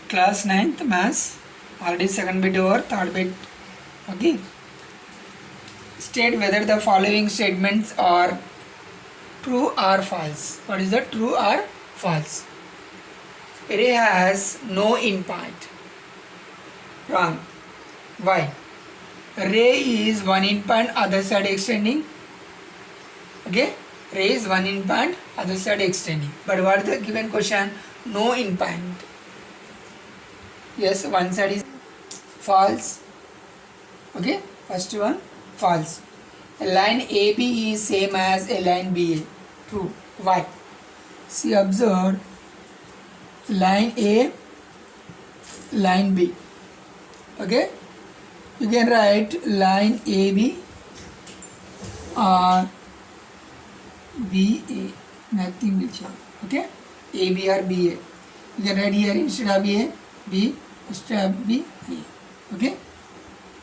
Class 9th maths, already second bit over, third bit. Okay. State whether the following statements are true or false. What is the true or false? Array has no endpoint. Wrong. Why? Array is one endpoint, other side extending. Okay. Array is one endpoint, other side extending. But what is the given question? No endpoint. Yes, one side is false. Okay. First one false. A line AB is same as a line BA. True. Why? See, observe line A, line B. Okay. You can write line AB or BA. Nothing will change. Okay. AB or BA. You can write here instead of A, B, instead of B, A. Okay.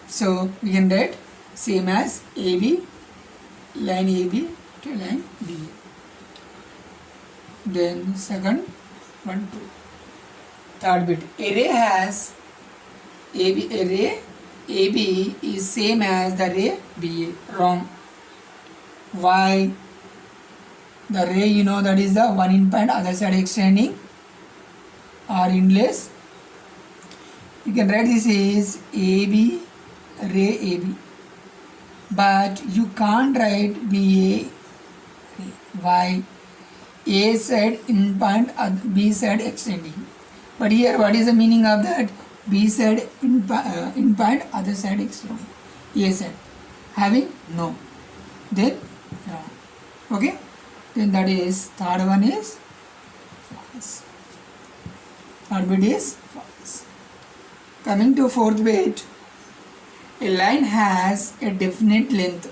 So we can write same as AB, line AB to line BA. Then second one, two. Third bit. Array has array AB is same as the array BA. Wrong. Why? The array, you know, that is the one endpoint, other side extending or endless. You can write this is AB, array AB. But you can't write BA. Why? A side endpoint, B side extending. But here, what is the meaning of that? B side endpoint, other side extending. A side having no. Then wrong. Okay. Then that is third one is false. Third bit is false. Coming to fourth bit. A line has a definite length.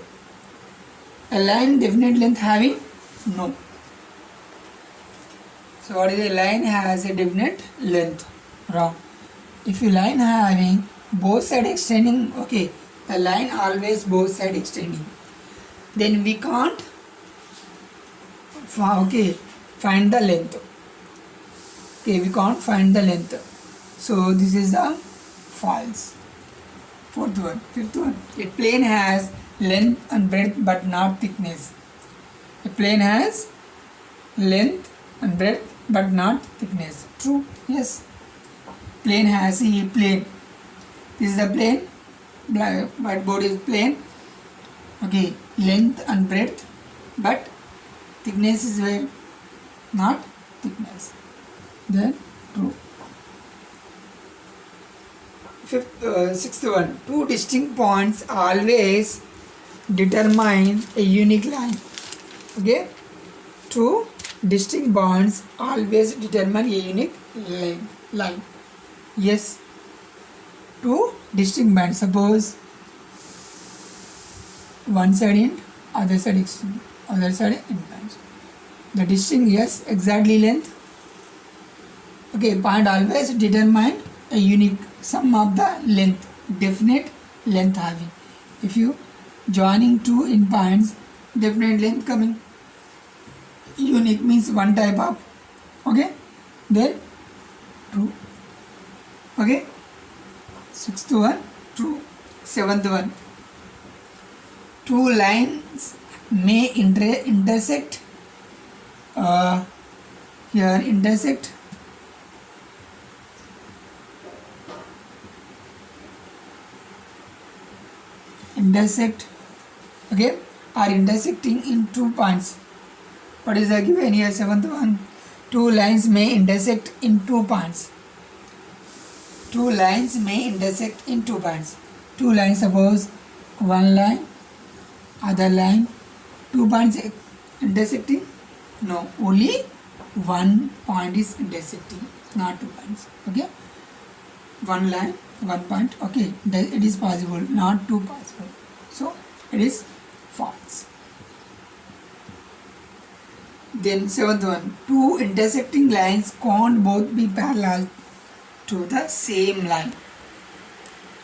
A line definite length having no. So what is a line has a definite length? Wrong. If a line having both side extending, okay, the line always both side extending, then we can't find the length. Okay, we can't find the length. So this is a false. Fourth one. Fifth one. A plane has length and breadth but not thickness. A plane has length and breadth but not thickness. True. Yes. Plane has a plane. This is the plane. Whiteboard is plane. Okay. Length and breadth, but thickness is where? Not thickness. Then true. Sixth one. Two distinct points always determine a unique line. Okay. Two distinct points always determine a unique line. Yes. Two distinct points. Suppose one side end, other side extend, other side end points. The distinct, yes, exactly length. Okay, point always determine a unique sum of the length, definite length having. If you joining two in points, definite length coming. Unique means one type of. Okay, then true. Okay, sixth one true. Seventh one. Two lines may intersect. Here intersect. Okay, are intersecting in 2 points. What is the given here? Seventh one. Two lines may intersect in 2 points. Two lines may intersect in 2 points. Two lines, suppose one line, other line, 2 points intersecting. No, only one point is intersecting, not 2 points. Okay, one line, 1 point. Okay, it is possible, not 2 possible. So it is false. Then seventh one. Two intersecting lines can't both be parallel to the same line.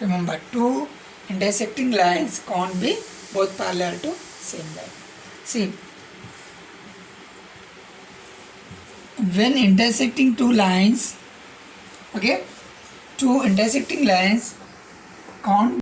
Remember, two intersecting lines can't be both parallel to same line. See, when intersecting two lines, okay, two intersecting lines, count